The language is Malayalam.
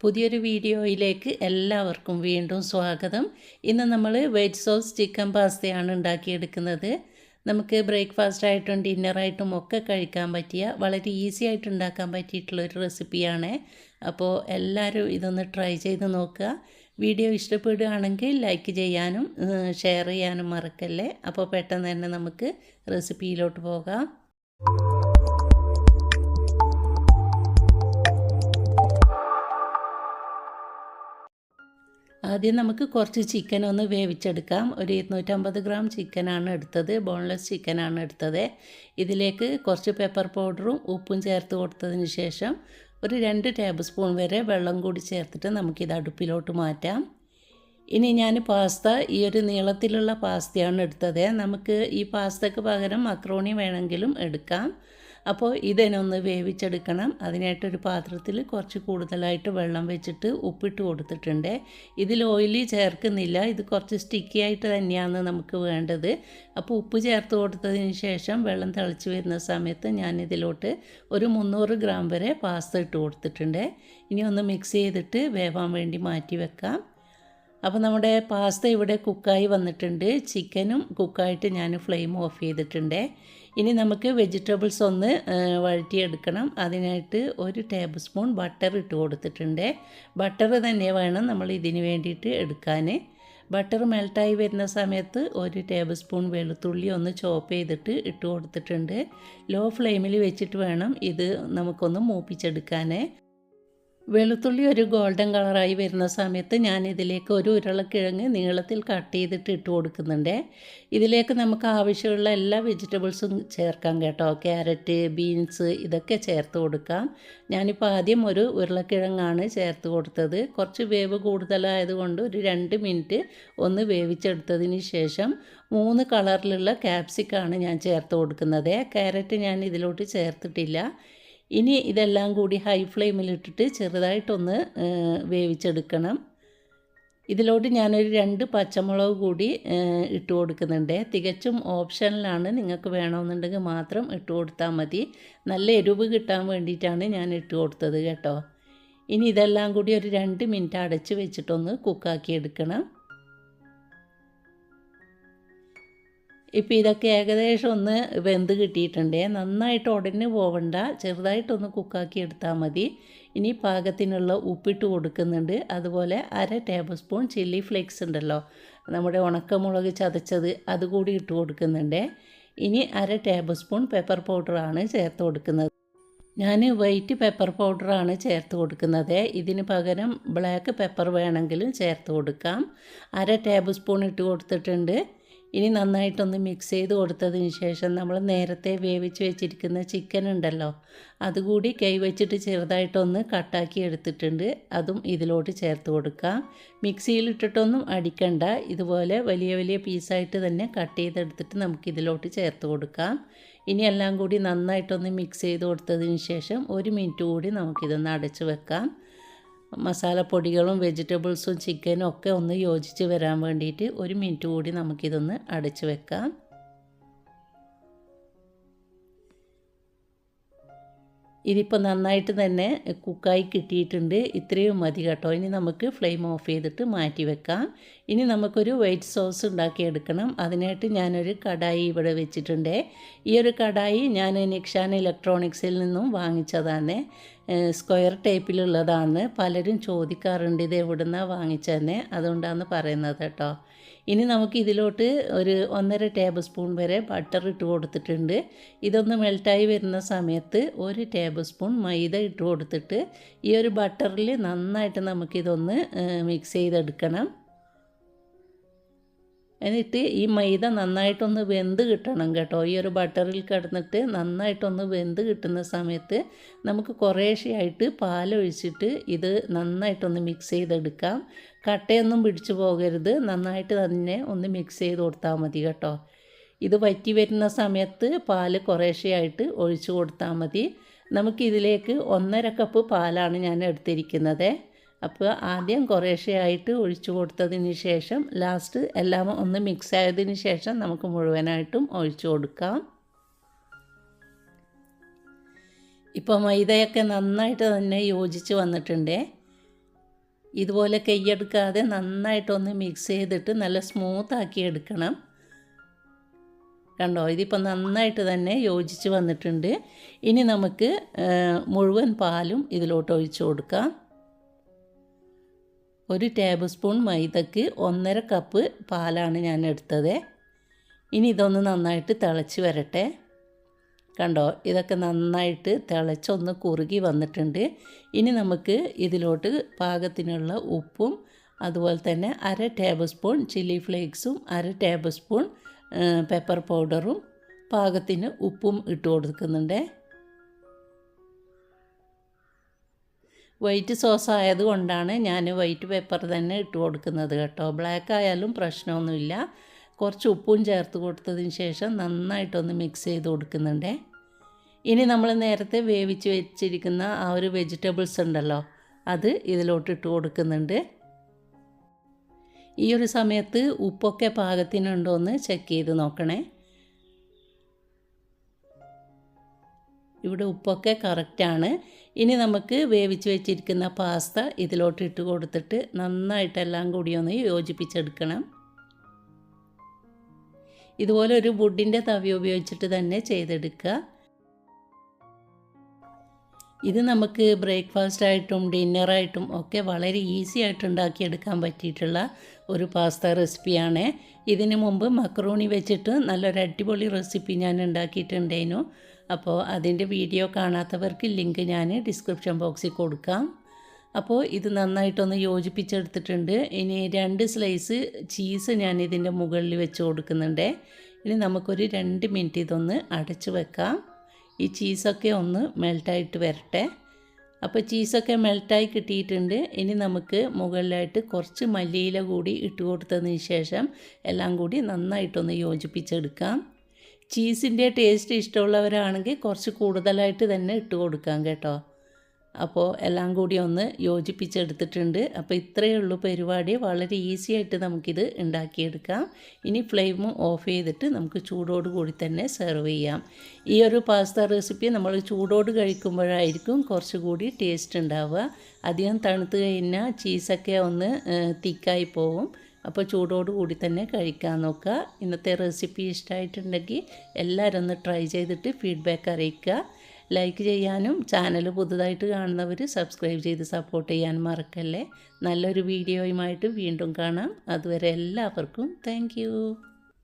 പുതിയൊരു വീഡിയോയിലേക്ക് എല്ലാവർക്കും വീണ്ടും സ്വാഗതം. ഇന്ന് നമ്മൾ വെജ് സോസ് ചിക്കൻ പാസ്തയാണ് ഉണ്ടാക്കിയെടുക്കുന്നത്. നമുക്ക് ബ്രേക്ക്ഫാസ്റ്റായിട്ടും ഡിന്നറായിട്ടും ഒക്കെ കഴിക്കാൻ പറ്റിയ വളരെ ഈസി ആയിട്ട് ഉണ്ടാക്കാൻ പറ്റിയിട്ടുള്ളൊരു റെസിപ്പിയാണ്. അപ്പോൾ എല്ലാവരും ഇതൊന്ന് ട്രൈ ചെയ്ത് നോക്കുക. വീഡിയോ ഇഷ്ടപ്പെടുകയാണെങ്കിൽ ലൈക്ക് ചെയ്യാനും ഷെയർ ചെയ്യാനും മറക്കല്ലേ. അപ്പോൾ പെട്ടെന്ന് തന്നെ നമുക്ക് റെസിപ്പിയിലോട്ട് പോകാം. ആദ്യം നമുക്ക് കുറച്ച് ചിക്കൻ ഒന്ന് വേവിച്ചെടുക്കാം. ഒരു 250 ഗ്രാം ചിക്കനാണ് എടുത്തത്, ബോൺലെസ് ചിക്കനാണ് എടുത്തത്. ഇതിലേക്ക് കുറച്ച് പെപ്പർ പൗഡറും ഉപ്പും ചേർത്ത് കൊടുത്തതിന് ശേഷം ഒരു 2 ടേബിൾ സ്പൂൺ വരെ വെള്ളം കൂടി ചേർത്തിട്ട് നമുക്കിത് അടുപ്പിലോട്ട് മാറ്റാം. ഇനി ഞാൻ പാസ്ത ഈ ഒരു നീളത്തിലുള്ള പാസ്തയാണ് എടുത്തത്. നമുക്ക് ഈ പാസ്തയ്ക്ക് പകരം മക്രോണി വേണമെങ്കിലും എടുക്കാം. അപ്പോൾ ഇതിനൊന്ന് വേവിച്ചെടുക്കണം. അതിനായിട്ടൊരു പാത്രത്തിൽ കുറച്ച് കൂടുതലായിട്ട് വെള്ളം വെച്ചിട്ട് ഉപ്പിട്ട് കൊടുത്തിട്ടുണ്ട്. ഇതിൽ ഓയിൽ ചേർക്കുന്നില്ല, ഇത് കുറച്ച് സ്റ്റിക്കി ആയിട്ട് തന്നെയാണ് നമുക്ക് വേണ്ടത്. അപ്പോൾ ഉപ്പ് ചേർത്ത് കൊടുത്തതിന് ശേഷം വെള്ളം തിളച്ച് വരുന്ന സമയത്ത് ഞാനിതിലോട്ട് ഒരു 300 ഗ്രാം വരെ പാസ്ത ഇട്ട് കൊടുത്തിട്ടുണ്ട്. ഇനി ഒന്ന് മിക്സ് ചെയ്തിട്ട് വേവാൻ വേണ്ടി മാറ്റി വെക്കാം. അപ്പോൾ നമ്മുടെ പാസ്ത ഇവിടെ കുക്കായി വന്നിട്ടുണ്ട്. ചിക്കനും കുക്കായിട്ട് ഞാൻ ഫ്ലെയിം ഓഫ് ചെയ്തിട്ടുണ്ട്. ഇനി നമുക്ക് വെജിറ്റബിൾസ് ഒന്ന് വഴറ്റിയെടുക്കണം. അതിനായിട്ട് ഒരു ടേബിൾ സ്പൂൺ ബട്ടർ ഇട്ട് കൊടുത്തിട്ടുണ്ട്. ബട്ടർ തന്നെ വേണം നമ്മൾ ഇതിന് വേണ്ടിയിട്ട് എടുക്കാൻ. ബട്ടർ മെൽട്ടായി വരുന്ന സമയത്ത് ഒരു ടേബിൾ സ്പൂൺ വെളുത്തുള്ളി ഒന്ന് ചോപ്പ് ചെയ്തിട്ട് ഇട്ട് കൊടുത്തിട്ടുണ്ട്. ലോ ഫ്ലെയിമിൽ വെച്ചിട്ട് വേണം ഇത് നമുക്കൊന്ന് മൂപ്പിച്ചെടുക്കാൻ. വെളുത്തുള്ളി ഒരു ഗോൾഡൻ കളറായി വരുന്ന സമയത്ത് ഞാനിതിലേക്ക് ഒരു ഉരുളക്കിഴങ്ങ് നീളത്തിൽ കട്ട് ചെയ്തിട്ട് ഇട്ട് കൊടുക്കുന്നുണ്ട്. ഇതിലേക്ക് നമുക്ക് ആവശ്യമുള്ള എല്ലാ വെജിറ്റബിൾസും ചേർക്കാം കേട്ടോ. ക്യാരറ്റ്, ബീൻസ് ഇതൊക്കെ ചേർത്ത് കൊടുക്കാം. ഞാനിപ്പോൾ ആദ്യം ഒരു ഉരുളക്കിഴങ്ങാണ് ചേർത്ത് കൊടുത്തത്. കുറച്ച് വേവ് കൂടുതലായതുകൊണ്ട് ഒരു 2 മിനിറ്റ് ഒന്ന് വേവിച്ചെടുത്തതിന് ശേഷം 3 കളറിലുള്ള ക്യാപ്സിക്കാണ് ഞാൻ ചേർത്ത് കൊടുക്കുന്നത്. ക്യാരറ്റ് ഞാൻ ഇതിലോട്ട് ചേർത്തിട്ടില്ല. ഇനി ഇതെല്ലാം കൂടി ഹൈ ഫ്ലെയിമിലിട്ടിട്ട് ചെറുതായിട്ടൊന്ന് വേവിച്ചെടുക്കണം. ഇതിലോട്ട് ഞാനൊരു 2 പച്ചമുളക് കൂടി ഇട്ട് കൊടുക്കുന്നുണ്ട്. തികച്ചും ഓപ്ഷനിലാണ്, നിങ്ങൾക്ക് വേണമെന്നുണ്ടെങ്കിൽ മാത്രം ഇട്ട് കൊടുത്താൽ മതി. നല്ല എരിവ് കിട്ടാൻ വേണ്ടിയിട്ടാണ് ഞാൻ ഇട്ട് കൊടുത്തത് കേട്ടോ. ഇനി ഇതെല്ലാം കൂടി ഒരു 2 മിനിറ്റ് അടച്ച് വെച്ചിട്ടൊന്ന് കുക്കാക്കി എടുക്കണം. ഇപ്പോൾ ഇതൊക്കെ ഏകദേശം ഒന്ന് വെന്ത് കിട്ടിയിട്ടുണ്ട്. നന്നായിട്ട് ഉടഞ്ഞു പോവണ്ട, ചെറുതായിട്ടൊന്ന് കുക്കാക്കി എടുത്താൽ മതി. ഇനി പാകത്തിനുള്ള ഉപ്പിട്ട് കൊടുക്കുന്നുണ്ട്. അതുപോലെ 1/2 ടേബിൾ സ്പൂൺ ചില്ലി ഫ്ലേക്സ് ഉണ്ടല്ലോ, നമ്മുടെ ഉണക്കമുളക് ചതച്ചത്, അതുകൂടി ഇട്ട് കൊടുക്കുന്നുണ്ട്. ഇനി 1/2 ടേബിൾ സ്പൂൺ പെപ്പർ പൗഡറാണ് ചേർത്ത് കൊടുക്കുന്നത്. ഞാൻ വൈറ്റ് പെപ്പർ പൗഡറാണ് ചേർത്ത് കൊടുക്കുന്നത്. ഇതിന് പകരം ബ്ലാക്ക് പെപ്പർ വേണമെങ്കിലും ചേർത്ത് കൊടുക്കാം. 1/2 ടേബിൾ സ്പൂൺ ഇട്ട് കൊടുത്തിട്ടുണ്ട്. ഇനി നന്നായിട്ടൊന്ന് മിക്സ് ചെയ്ത് കൊടുത്തതിന് ശേഷം നമ്മൾ നേരത്തെ വേവിച്ച് വെച്ചിരിക്കുന്ന ചിക്കൻ ഉണ്ടല്ലോ, അതുകൂടി കൈ വെച്ചിട്ട് ചെറുതായിട്ടൊന്ന് കട്ടാക്കി എടുത്തിട്ടുണ്ട്. അതും ഇതിലോട്ട് ചേർത്ത് കൊടുക്കാം. മിക്സിയിലിട്ടിട്ടൊന്നും അടിക്കണ്ട, ഇതുപോലെ വലിയ വലിയ പീസായിട്ട് തന്നെ കട്ട് ചെയ്തെടുത്തിട്ട് നമുക്കിതിലോട്ട് ചേർത്ത് കൊടുക്കാം. ഇനി എല്ലാം കൂടി നന്നായിട്ടൊന്ന് മിക്സ് ചെയ്ത് കൊടുത്തതിന് ശേഷം 1 മിനിറ്റ് കൂടി നമുക്കിതൊന്ന് അടച്ച് വെക്കാം. മസാലപ്പൊടികളും വെജിറ്റബിൾസും ചിക്കനും ഒക്കെ ഒന്ന് യോജിച്ച് വരാൻ വേണ്ടിയിട്ട് 1 മിനിറ്റ് കൂടി നമുക്കിതൊന്ന് അടച്ച് വെക്കാം. ഇതിപ്പോൾ നന്നായിട്ട് തന്നെ കുക്കായി കിട്ടിയിട്ടുണ്ട്. ഇത്രയും മതി കേട്ടോ. ഇനി നമുക്ക് ഫ്ലെയിം ഓഫ് ചെയ്തിട്ട് മാറ്റി വെക്കാം. ഇനി നമുക്കൊരു വൈറ്റ് സോസ് ഉണ്ടാക്കിയെടുക്കണം. അതിനായിട്ട് ഞാനൊരു കടായി ഇവിടെ വെച്ചിട്ടുണ്ട്. ഈ ഒരു കടായി ഞാൻ നിക്ഷാൻ ഇലക്ട്രോണിക്സിൽ നിന്നും വാങ്ങിച്ചതാണ്. സ്ക്വയർ ടൈപ്പിലുള്ളതാണ്. പലരും ചോദിക്കാറുണ്ട് ഇത് എവിടെ നിന്നാണ് വാങ്ങിച്ചതന്നെ, അതുകൊണ്ടാണ് പറയുന്നത് കേട്ടോ. ഇനി നമുക്ക് ഇതിലോട്ട് ഒരു 1.5 ടേബിൾ സ്പൂൺ വരെ ബട്ടർ ഇട്ട് കൊടുത്തിട്ടുണ്ട്. ഇതൊന്ന് മെൽറ്റായി വരുന്ന സമയത്ത് 1 ടേബിൾ സ്പൂൺ മൈദ ഇട്ട് കൊടുത്തിട്ട് ഈ ഒരു ബട്ടറിൽ നന്നായിട്ട് നമുക്കിതൊന്ന് മിക്സ് ചെയ്തെടുക്കണം. എന്നിട്ട് ഈ മൈദ നന്നായിട്ടൊന്ന് വെന്ത് കിട്ടണം കേട്ടോ. ഈ ഒരു ബട്ടറിൽ കിടന്നിട്ട് നന്നായിട്ടൊന്ന് വെന്ത് കിട്ടുന്ന സമയത്ത് നമുക്ക് കുറേശ്ശെയായിട്ട് പാലൊഴിച്ചിട്ട് ഇത് നന്നായിട്ടൊന്ന് മിക്സ് ചെയ്തെടുക്കാം. കട്ടയൊന്നും പിടിച്ചു പോകരുത്, നന്നായിട്ട് തന്നെ ഒന്ന് മിക്സ് ചെയ്ത് കൊടുത്താൽ മതി കേട്ടോ. ഇത് വറ്റി വരുന്ന സമയത്ത് പാല് കുറേശ്ശെയായിട്ട് ഒഴിച്ചു കൊടുത്താൽ മതി. നമുക്കിതിലേക്ക് 1.5 കപ്പ് പാലാണ് ഞാൻ എടുത്തിരിക്കുന്നത്. അപ്പോൾ ആദ്യം കുറേശ്ശെയായിട്ട് ഒഴിച്ചു കൊടുത്തതിന് ശേഷം ലാസ്റ്റ് എല്ലാം ഒന്ന് മിക്സ് ആയതിന് ശേഷം നമുക്ക് മുഴുവനായിട്ടും ഒഴിച്ചു കൊടുക്കാം. ഇപ്പോൾ മൈദയൊക്കെ നന്നായിട്ട് തന്നെ യോജിച്ച് വന്നിട്ടുണ്ട്. ഇതുപോലെ കൈയെടുക്കാതെ നന്നായിട്ടൊന്ന് മിക്സ് ചെയ്തിട്ട് നല്ല സ്മൂത്താക്കി എടുക്കണം. കണ്ടോ, ഇതിപ്പോൾ നന്നായിട്ട് തന്നെ യോജിച്ച് വന്നിട്ടുണ്ട്. ഇനി നമുക്ക് മുഴുവൻ പാലും ഇതിലോട്ട് ഒഴിച്ചു കൊടുക്കാം. 1 ടേബിൾ സ്പൂൺ മൈദക്ക് 1.5 കപ്പ് പാലാണ് ഞാൻ എടുത്തത്. ഇനി ഇതൊന്ന് നന്നായിട്ട് തിളച്ച് വരട്ടെ. കണ്ടോ, ഇതൊക്കെ നന്നായിട്ട് തിളച്ചൊന്ന് കുറുകി വന്നിട്ടുണ്ട്. ഇനി നമുക്ക് ഇതിലോട്ട് പാകത്തിനുള്ള ഉപ്പും അതുപോലെ തന്നെ 1/2 ടേബിൾ സ്പൂൺ ചില്ലി ഫ്ലേക്സും 1/2 ടേബിൾ സ്പൂൺ പെപ്പർ പൗഡറും പാകത്തിന് ഉപ്പും ഇട്ട് കൊടുക്കുന്നുണ്ട്. വൈറ്റ് സോസ് ആയതുകൊണ്ടാണ് ഞാൻ വൈറ്റ് പെപ്പർ തന്നെ ഇട്ട് കൊടുക്കുന്നത് കേട്ടോ. ബ്ലാക്ക് ആയാലും പ്രശ്നമൊന്നുമില്ല. കുറച്ച് ഉപ്പും ചേർത്ത് കൊടുത്തതിന് ശേഷം നന്നായിട്ടൊന്ന് മിക്സ് ചെയ്ത് കൊടുക്കുന്നുണ്ട്. ഇനി നമ്മൾ നേരത്തെ വേവിച്ച് വെച്ചിരിക്കുന്ന ആ ഒരു വെജിറ്റബിൾസ് ഉണ്ടല്ലോ, അത് ഇതിലോട്ട് ഇട്ട് കൊടുക്കുന്നുണ്ട്. ഈ ഒരു സമയത്ത് ഉപ്പൊക്കെ പാകത്തിനുണ്ടോ എന്ന് ചെക്ക് ചെയ്ത് നോക്കണേ. ഇവിടെ ഉപ്പൊക്കെ കറക്റ്റാണ്. ഇനി നമുക്ക് വേവിച്ച് വെച്ചിരിക്കുന്ന പാസ്ത ഇതിലോട്ട് ഇട്ട് കൊടുത്തിട്ട് നന്നായിട്ടെല്ലാം കൂടി ഒന്ന് യോജിപ്പിച്ചെടുക്കണം. ഇതുപോലെ ഒരു വുഡിൻ്റെ തവി ഉപയോഗിച്ചിട്ട് തന്നെ ചെയ്തെടുക്കുക. ഇത് നമുക്ക് ബ്രേക്ക്ഫാസ്റ്റായിട്ടും ഡിന്നറായിട്ടും ഒക്കെ വളരെ ഈസി ആയിട്ട് ഉണ്ടാക്കിയെടുക്കാൻ പറ്റിയിട്ടുള്ള ഒരു പാസ്ത റെസിപ്പിയാണ്. ഇതിന് മുമ്പ് മക്രോണി വെച്ചിട്ട് നല്ലൊരു അടിപൊളി റെസിപ്പി ഞാൻ ഉണ്ടാക്കിയിട്ടുണ്ടായിരുന്നു. അപ്പോൾ അതിൻ്റെ വീഡിയോ കാണാത്തവർക്ക് ലിങ്ക് ഞാൻ ഡിസ്ക്രിപ്ഷൻ ബോക്സിൽ കൊടുക്കാം. അപ്പോൾ ഇത് നന്നായിട്ടൊന്ന് യോജിപ്പിച്ചെടുത്തിട്ടുണ്ട്. ഇനി 2 സ്ലൈസ് ചീസ് ഞാൻ ഇതിൻ്റെ മുകളിൽ വെച്ച് കൊടുക്കുന്നുണ്ട്. ഇനി നമുക്കൊരു 2 മിനിറ്റ് ഇതൊന്ന് അടച്ച് വെക്കാം. ഈ ചീസൊക്കെ ഒന്ന് മെൽട്ടായിട്ട് വരട്ടെ. അപ്പോൾ ചീസൊക്കെ മെൽട്ടായി കിട്ടിയിട്ടുണ്ട്. ഇനി നമുക്ക് മുകളിലായിട്ട് കുറച്ച് മല്ലിയില കൂടി ഇട്ട് കൊടുത്തതിന് ശേഷം എല്ലാം കൂടി നന്നായിട്ടൊന്ന് യോജിപ്പിച്ചെടുക്കാം. ചീസിൻ്റെ ടേസ്റ്റ് ഇഷ്ടമുള്ളവരാണെങ്കിൽ കുറച്ച് കൂടുതലായിട്ട് തന്നെ ഇട്ട് കൊടുക്കാം കേട്ടോ. അപ്പോൾ എല്ലാം കൂടി ഒന്ന് യോജിപ്പിച്ചെടുത്തിട്ടുണ്ട്. അപ്പോൾ ഇത്രയേ ഉള്ളൂ പരിപാടി. വളരെ ഈസി ആയിട്ട് നമുക്കിത് ഉണ്ടാക്കിയെടുക്കാം. ഇനി ഫ്ലെയിം ഓഫ് ചെയ്തിട്ട് നമുക്ക് ചൂടോട് കൂടി തന്നെ സെർവ് ചെയ്യാം. ഈ ഒരു പാസ്ത റെസിപ്പി നമ്മൾ ചൂടോട് കഴിക്കുമ്പോഴായിരിക്കും കുറച്ചുകൂടി ടേസ്റ്റ് ഉണ്ടാവുക. അധികം തണുത്ത് കഴിഞ്ഞാൽ ചീസൊക്കെ ഒന്ന് തിക്കായി പോവും. അപ്പോൾ ചൂടോട് കൂടി തന്നെ കഴിക്കാൻ നോക്കുക. ഇന്നത്തെ റെസിപ്പി ഇഷ്ടമായിട്ടുണ്ടെങ്കിൽ എല്ലാവരും ഒന്ന് ട്രൈ ചെയ്തിട്ട് ഫീഡ്ബാക്ക് അറിയിക്കുക. ലൈക്ക് ചെയ്യാനും ചാനൽ പുതുതായിട്ട് കാണുന്നവർ സബ്സ്ക്രൈബ് ചെയ്ത് സപ്പോർട്ട് ചെയ്യാനും മറക്കല്ലേ. നല്ലൊരു വീഡിയോയുമായിട്ട് വീണ്ടും കാണാം. അതുവരെ എല്ലാവർക്കും താങ്ക്